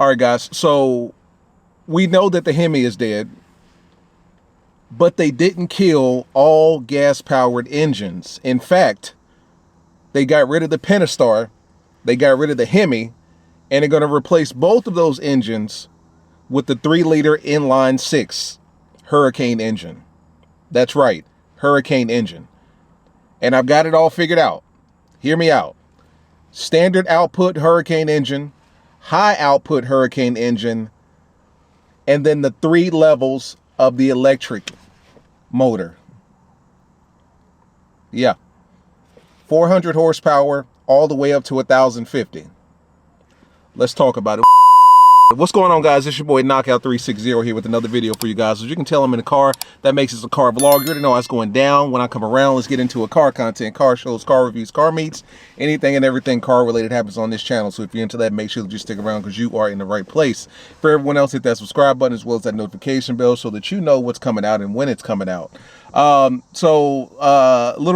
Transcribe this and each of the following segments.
All right, guys. So we know that the HEMI is dead, but they didn't kill all gas-powered engines. In fact, they got rid of the PENTASTAR, they got rid of the HEMI, and they're going to replace both of those engines with the 3-liter inline 6 Hurricane engine. That's right, Hurricane engine. And I've got it all figured out. Hear me out. Standard output Hurricane engine, high output Hurricane engine, and then the 3 levels of the electric motor. Yeah. 400 horsepower all the way up to 1,050. Let's talk about it. What's going on, guys? It's your boy Knockout 360 here with another video for you guys. As you can tell, I'm in a car. That makes this a car vlog. You already know how it's going down when I come around. Let's get into a car content, car shows, car reviews, car meets. Anything and everything car related happens on this channel. So if you're into that, make sure that you stick around because you are in the right place. For everyone else, hit that subscribe button as well as that notification bell so that you know what's coming out and when it's coming out. Little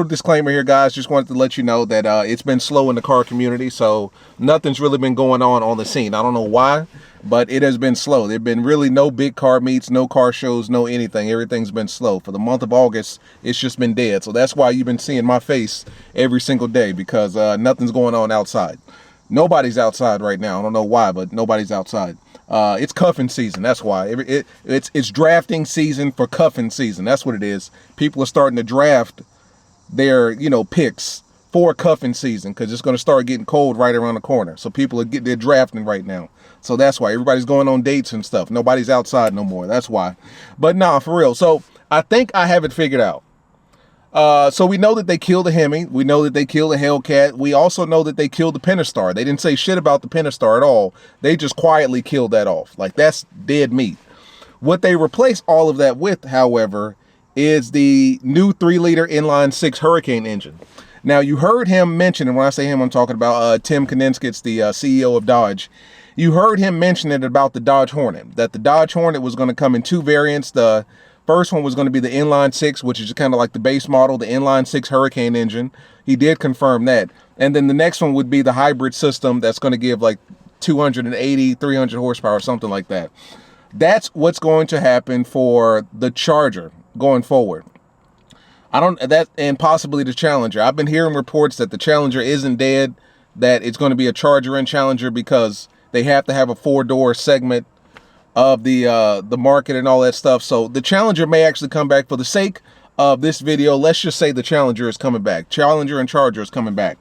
disclaimer here, guys. Just wanted to let you know that it's been slow in the car community, so nothing's really been going on the scene. I don't know why, but it has been slow. There've been really no big car meets, no car shows, no anything. Everything's been slow. For the month of August, it's just been dead. So that's why you've been seeing my face every single day, because nothing's going on outside. Nobody's outside right now. I don't know why, but nobody's outside. It's cuffing season. That's why. It's drafting season for cuffing season. That's what it is. People are starting to draft their, picks for cuffing season because it's going to start getting cold right around the corner. So people are they're drafting right now. So that's why everybody's going on dates and stuff. Nobody's outside no more. That's why. But nah, for real. So I think I have it figured out. So we know that they killed the HEMI. We know that they killed the Hellcat. We also know that they killed the PENTASTAR. They didn't say shit about the PENTASTAR at all. They just quietly killed that off. Like, that's dead meat. What they replaced all of that with, however, is the new 3-liter inline 6 Hurricane engine. Now, you heard him mention, and when I say him, I'm talking about Tim Kaniskis, the CEO of Dodge. You heard him mention it about the Dodge Hornet, that the Dodge Hornet was going to come in 2 variants. The first one was going to be the inline 6, which is kind of like the base model, the inline 6 Hurricane engine. He did confirm that. And then the next one would be the hybrid system that's going to give like 280, 300 horsepower, something like that. That's what's going to happen for the Charger going forward. And possibly the Challenger. I've been hearing reports that the Challenger isn't dead, that it's going to be a Charger and Challenger because they have to have a 4-door segment of the market and all that stuff. So the Challenger may actually come back. For the sake of this video, let's just say the Challenger is coming back. Challenger and Charger is coming back.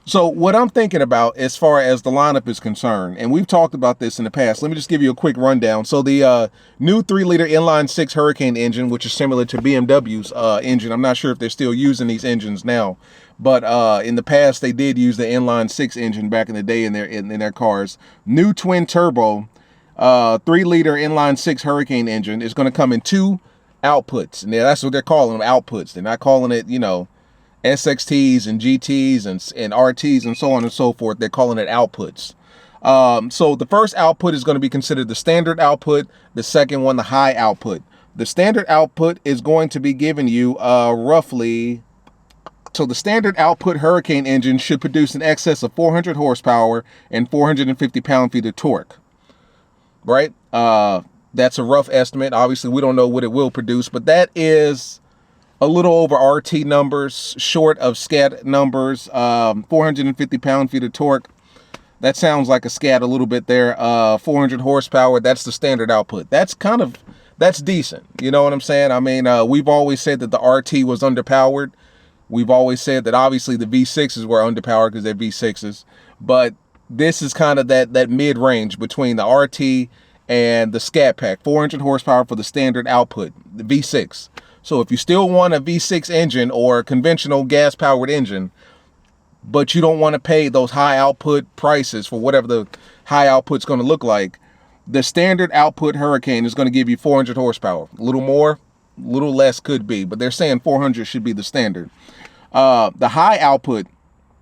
So what I'm thinking about as far as the lineup is concerned, and we've talked about this in the past, let me just give you a quick rundown. So the new 3-liter inline 6 Hurricane engine, which is similar to BMW's engine. I'm not sure if they're still using these engines now, but in the past they did use the inline 6 engine back in the day in their cars. New twin turbo 3-liter inline 6 Hurricane engine is going to come in 2 outputs. And that's what they're calling them, outputs. They're not calling it, SXTs and GTs and RTs and so on and so forth. They're calling it outputs. So the first output is going to be considered the standard output. The second one, the high output. The standard output is going to be giving you roughly... So the standard output Hurricane engine should produce in excess of 400 horsepower and 450 pound-feet of torque. Right? That's a rough estimate. Obviously, we don't know what it will produce, but that is a little over RT numbers, short of SCAT numbers. 450 pound-feet of torque. That sounds like a SCAT a little bit there. 400 horsepower, that's the standard output. That's decent. You know what I'm saying? I mean, we've always said that the RT was underpowered. We've always said that obviously the V6s were underpowered because they're V6s, but this is kind of that mid-range between the RT and the Scat Pack. 400 horsepower for the standard output, the V6. So if you still want a V6 engine or a conventional gas-powered engine, but you don't want to pay those high output prices for whatever the high output's going to look like, the standard output Hurricane is going to give you 400 horsepower. A little more, a little less could be, but they're saying 400 should be the standard. The high output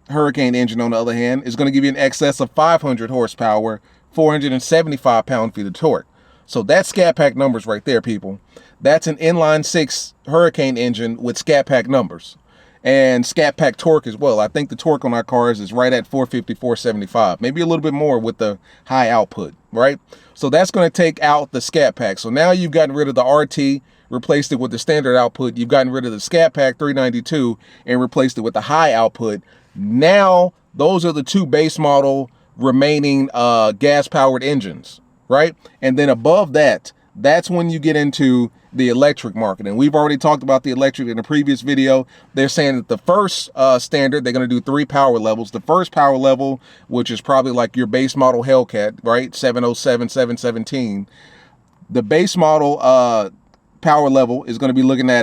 Hurricane engine, on the other hand, is going to give you an excess of 500 horsepower, 475 pound-feet of torque. So that's Scat Pack numbers right there, people. That's an inline 6 Hurricane engine with Scat Pack numbers. and Scat Pack torque as well. I think the torque on our cars is right at 450, 475, maybe a little bit more with the high output, right? So that's going to take out the Scat Pack. So now you've gotten rid of the RT, replaced it with the standard output. You've gotten rid of the Scat Pack 392 and replaced it with the high output. Now those are the two base model remaining gas powered engines, right? And then above that, that's when you get into the electric market. And we've already talked about the electric in a previous video. They're saying that the first standard, they're going to do 3 power levels. The first power level, which is probably like your base model Hellcat, right? 707, 717. The base model power level is going to be looking at,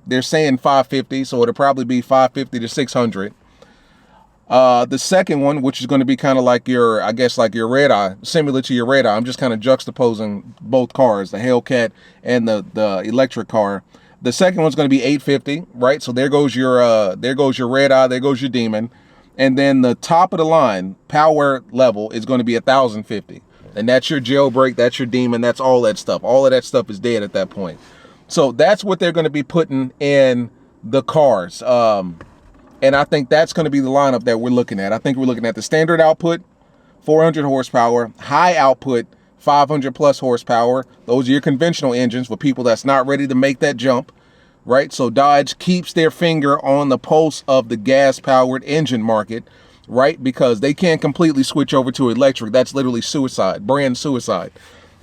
they're saying 550. So it'll probably be 550 to 600. The second one, which is going to be kind of like your, I guess, like your red eye, similar to your red eye. I'm just kind of juxtaposing both cars, the Hellcat and the electric car. The second one's going to be 850, right? So there goes your red eye, there goes your Demon. And then the top of the line power level is going to be 1050. And that's your jailbreak, that's your Demon, that's all that stuff. All of that stuff is dead at that point. So that's what they're going to be putting in the cars. And I think that's going to be the lineup that we're looking at. I think we're looking at the standard output, 400 horsepower, high output, 500 plus horsepower. Those are your conventional engines for people that's not ready to make that jump, right? So Dodge keeps their finger on the pulse of the gas-powered engine market, right? Because they can't completely switch over to electric. That's literally suicide, brand suicide.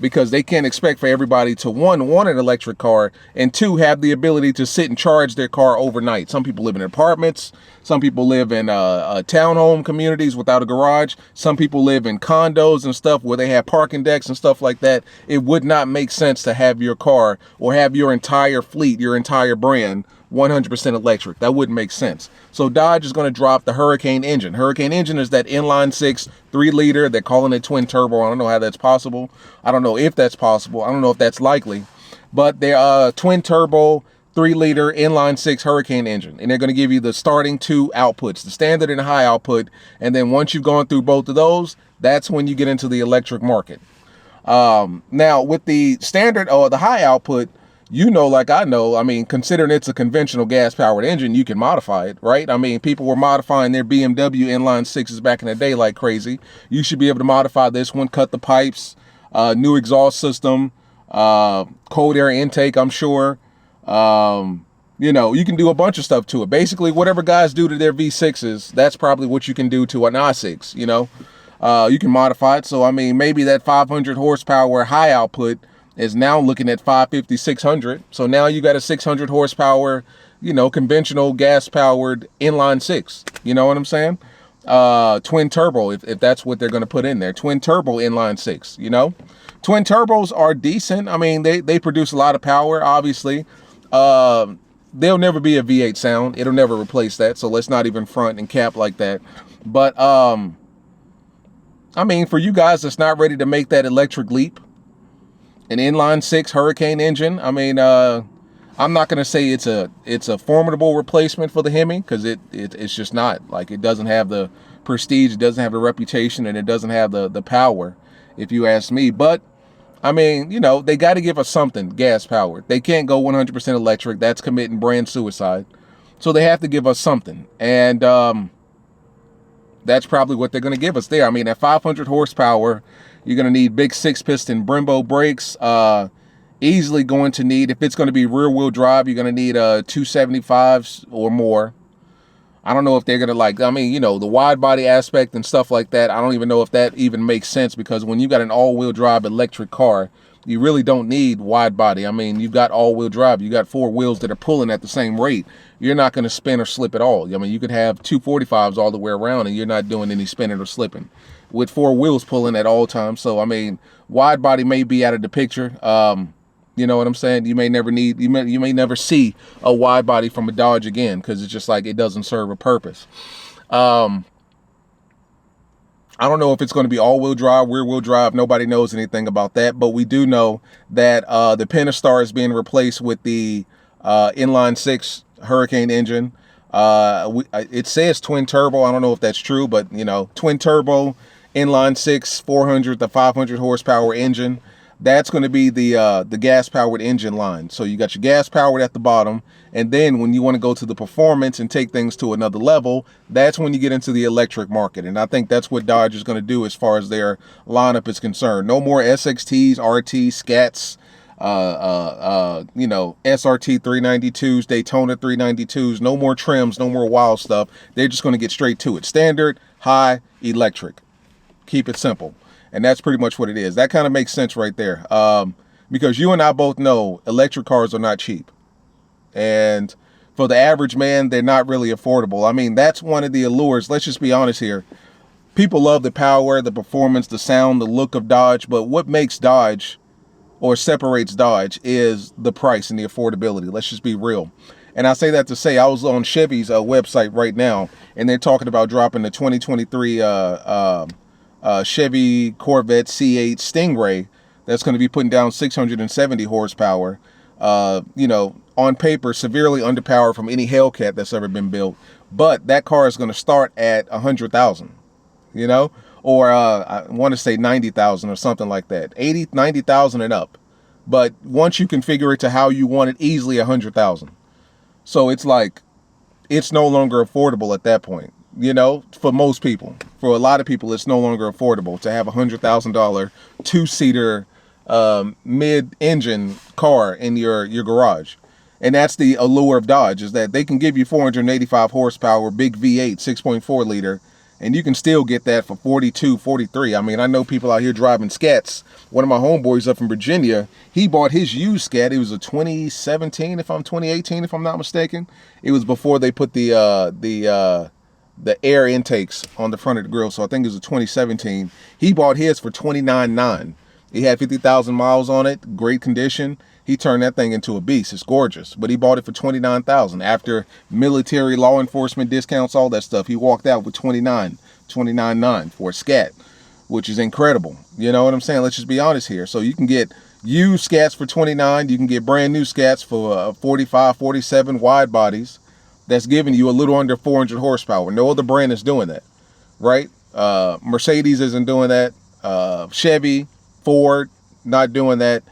Because they can't expect for everybody to, one, want an electric car, and two, have the ability to sit and charge their car overnight. Some people live in apartments. Some people live in townhome communities without a garage. Some people live in condos and stuff where they have parking decks and stuff like that. It would not make sense to have your car or have your entire fleet, your entire brand, 100% electric. That wouldn't make sense. So Dodge is going to drop the Hurricane engine. Hurricane engine is that inline 6 3-liter. They're calling it twin turbo. I don't know how that's possible. I don't know if that's possible. I don't know if that's likely. But they're twin turbo 3-liter inline 6 Hurricane engine. And they're going to give you the starting 2 outputs, the standard and high output. And then once you've gone through both of those, that's when you get into the electric market. Now with the standard or the high output, you know, like I know, I mean, considering it's a conventional gas-powered engine, you can modify it, right? I mean, people were modifying their BMW inline 6s back in the day like crazy. You should be able to modify this one, cut the pipes, new exhaust system, cold air intake, I'm sure. You know, you can do a bunch of stuff to it. Basically, whatever guys do to their V6s, that's probably what you can do to an i6, you know? You can modify it. So, I mean, maybe that 500 horsepower high output is now looking at 550, 600. So now you got a 600 horsepower, you know, conventional gas powered inline 6. You know what I'm saying? Twin turbo, if that's what they're going to put in there. Twin turbo inline 6, you know? Twin turbos are decent. I mean, they produce a lot of power, obviously. They'll never be a V8 sound. It'll never replace that. So let's not even front and cap like that. But, I mean, for you guys that's not ready to make that electric leap, an inline 6 Hurricane engine, I mean, I'm not going to say it's a formidable replacement for the Hemi, because it's just not. Like, it doesn't have the prestige, it doesn't have the reputation, and it doesn't have the power, if you ask me. But, I mean, you know, they got to give us something gas-powered. They can't go 100% electric. That's committing brand suicide. So they have to give us something. And that's probably what they're going to give us there. I mean, at 500 horsepower, you're going to need big 6-piston Brembo brakes. Easily going to need, if it's going to be rear-wheel drive, you're going to need 275s or more. I don't know if they're going to, like, I mean, you know, the wide body aspect and stuff like that, I don't even know if that even makes sense, because when you got an all-wheel drive electric car, you really don't need wide body. I mean, you've got all-wheel drive. You got 4 wheels that are pulling at the same rate. You're not going to spin or slip at all. I mean, you could have 245s all the way around and you're not doing any spinning or slipping with 4 wheels pulling at all times. So, I mean, wide body may be out of the picture. You know what I'm saying? You may never need, you may never see a wide body from a Dodge again, because it's just like it doesn't serve a purpose. I don't know if it's going to be all-wheel drive, rear-wheel drive. Nobody knows anything about that, but we do know that the Pentastar is being replaced with the inline 6 Hurricane engine. It says twin turbo. I don't know if that's true, but you know, twin turbo inline 6 400 to 500 horsepower engine. that's going to be the gas powered engine line. So you got your gas powered at the bottom, and then when you want to go to the performance and take things to another level, that's when you get into the electric market. And I think that's what Dodge is going to do as far as their lineup is concerned. No more SXTs, RTs, Scats, you know, SRT 392s, Daytona 392s, no more trims, no more wild stuff. They're just going to get straight to it. Standard, high, electric. Keep it simple. And that's pretty much what it is. That kind of makes sense right there. Because you and I both know electric cars are not cheap. And for the average man, they're not really affordable. I mean, that's one of the allures. Let's just be honest here. People love the power, the performance, the sound, the look of Dodge. But what makes Dodge or separates Dodge is the price and the affordability. Let's just be real. And I say that to say I was on Chevy's website right now, and they're talking about dropping the 2023 Chevy Corvette C8 Stingray that's going to be putting down 670 horsepower. You know, on paper, severely underpowered from any Hellcat that's ever been built. But that car is going to start at 100,000, you know, or I want to say 90,000 or something like that, 80, 90,000 and up. But once you configure it to how you want it, easily 100,000. So it's like, it's no longer affordable at that point. You know, for most people, for a lot of people, it's no longer affordable to have $100,000 two-seater mid-engine car in your garage. And that's the allure of Dodge, is that they can give you 485 horsepower, big V8, 6.4 liter, and you can still get that for 42, 43. I mean, I know people out here driving Scats. One of my homeboys up in Virginia, he bought his used Scat. It was a 2017, 2018, if I'm not mistaken. It was before they put the air intakes on the front of the grill. So I think it was a 2017. He bought his for $29,900. He had 50,000 miles on it, great condition. He turned that thing into a beast. It's gorgeous. But he bought it for $29,000. After military, law enforcement discounts, all that stuff, he walked out with $29,900 for a Scat, which is incredible. You know what I'm saying? Let's just be honest here. So you can get used Scats for $29,000. You can get brand new Scats for 45, 47 wide bodies. That's giving you a little under 400 horsepower. No other brand is doing that, right? Mercedes isn't doing that. Chevy, Ford, not doing that.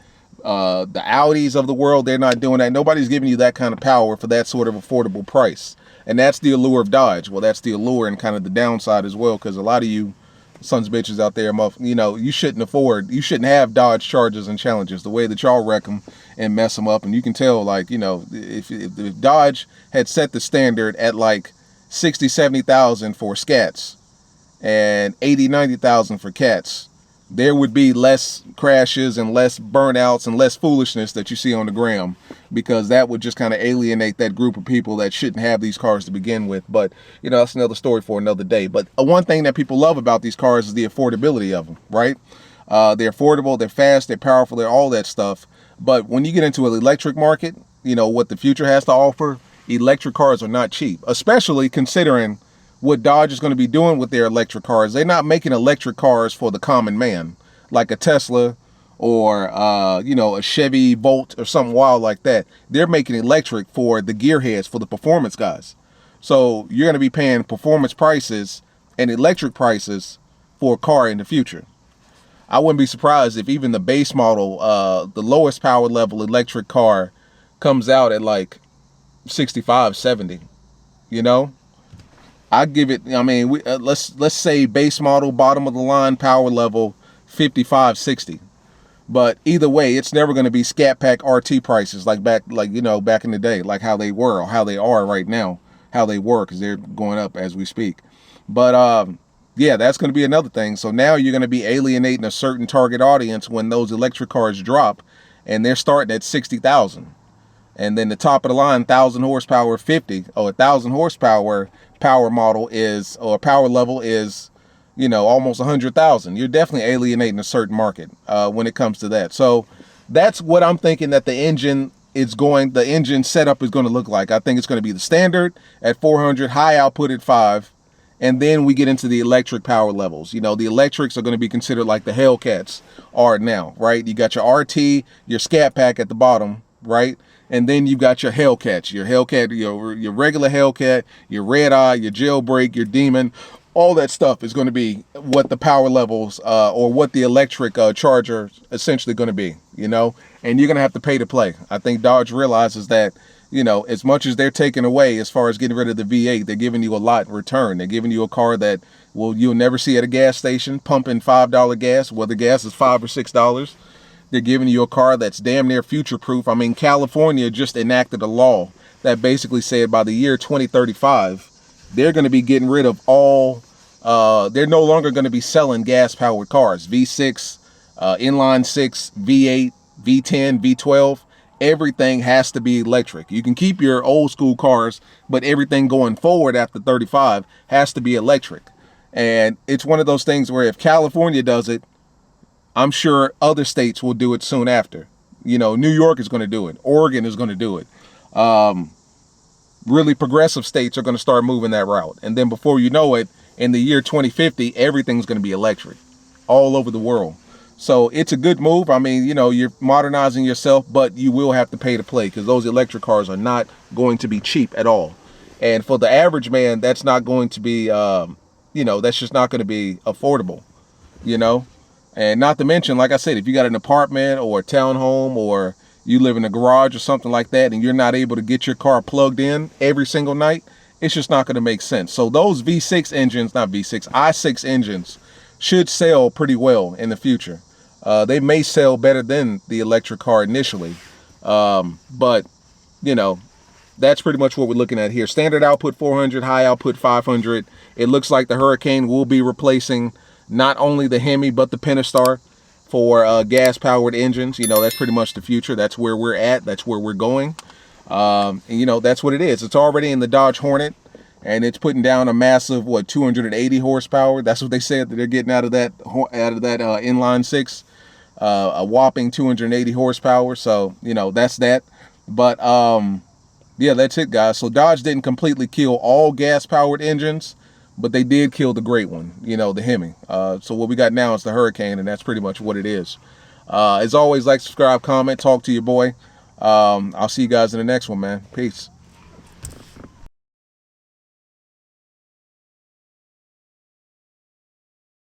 The Audis of the world, they're not doing that. Nobody's giving you that kind of power for that sort of affordable price. And that's the allure of Dodge. Well, that's the allure and kind of the downside as well, because a lot of you sons of bitches out there, you know, you shouldn't have Dodge Chargers and Challengers the way that y'all wreck them and mess them up. And you can tell, like, you know, if Dodge had set the standard at like 60, 70,000 for Scats and 80, 90,000 for Cats, there would be less crashes and less burnouts and less foolishness that you see on the gram, because that would just kind of alienate that group of people that shouldn't have these cars to begin with. But, you know, that's another story for another day. But one thing that people love about these cars is the affordability of them, right? They're affordable, they're fast, they're powerful, they're all that stuff. But when you get into an electric market, you know, what the future has to offer, electric cars are not cheap, especially considering what Dodge is going to be doing with their electric cars. They're not making electric cars for the common man, like a Tesla or, you know, a Chevy Volt or something wild like that. They're making electric for the gearheads, for the performance guys. So you're going to be paying performance prices and electric prices for a car in the future. I wouldn't be surprised if even the base model, the lowest power level electric car comes out at like 65, 70, you know? I give it, I mean, let's say base model, bottom of the line, power level, 55, 60. But either way, it's never going to be Scat Pack RT prices like back in the day, like how they were or how they are right now, how they were, because they're going up as we speak. But yeah, that's going to be another thing. So now you're going to be alienating a certain target audience when those electric cars drop, and they're starting at 60,000. And then the top of the line, 1,000 horsepower, 50, or 1,000 horsepower power model is, or power level is, you know, almost 100,000. You're definitely alienating a certain market when it comes to that. So that's what I'm thinking that the engine setup is going to look like. I think it's going to be the standard at 400, high output at 5, and then we get into the electric power levels. You know, the electrics are going to be considered like the Hellcats are now, right? You got your RT, your Scat Pack at the bottom, right? And then you got your Hellcat, your regular Hellcat, your Red Eye, your Jailbreak, your Demon, all that stuff is going to be what the power levels or what the electric charger essentially going to be, you know, and you're going to have to pay to play. I think Dodge realizes that, you know, as much as they're taking away as far as getting rid of the V8, they're giving you a lot in return. They're giving you a car that you'll never see at a gas station pumping $5 gas, whether gas is $5 or $6. They're giving you a car that's damn near future proof. I mean, California just enacted a law that basically said by the year 2035, they're going to be getting rid of all, they're no longer going to be selling gas powered cars. V6, inline 6, V8, V10, V12, everything has to be electric. You can keep your old school cars, but everything going forward after 35 has to be electric. And it's one of those things where if California does it, I'm sure other states will do it soon after. You know, New York is going to do it. Oregon is going to do it. Really progressive states are going to start moving that route. And then before you know it, in the year 2050, everything's going to be electric all over the world. So it's a good move. I mean, you know, you're modernizing yourself, but you will have to pay to play because those electric cars are not going to be cheap at all. And for the average man, that's not going to be, you know, that's just not going to be affordable, you know. And not to mention, like I said, if you got an apartment or a townhome or you live in a garage or something like that and you're not able to get your car plugged in every single night, it's just not going to make sense. So those V6 engines, not V6, I-6 engines should sell pretty well in the future. They may sell better than the electric car initially. But, you know, that's pretty much what we're looking at here. Standard output 400, high output 500. It looks like the Hurricane will be replacing not only the HEMI, but the Pentastar for gas-powered engines. You know, that's pretty much the future. That's where we're at. That's where we're going. And, you know, that's what it is. It's already in the Dodge Hornet, and it's putting down a massive, 280 horsepower. That's what they said that they're getting out of that inline 6. A whopping 280 horsepower. So, you know, that's that. But, yeah, that's it, guys. So Dodge didn't completely kill all gas-powered engines, but they did kill the great one, you know, the HEMI. So what we got now is the Hurricane, and that's pretty much what it is. As always, like, subscribe, comment, talk to your boy. I'll see you guys in the next one, man. Peace.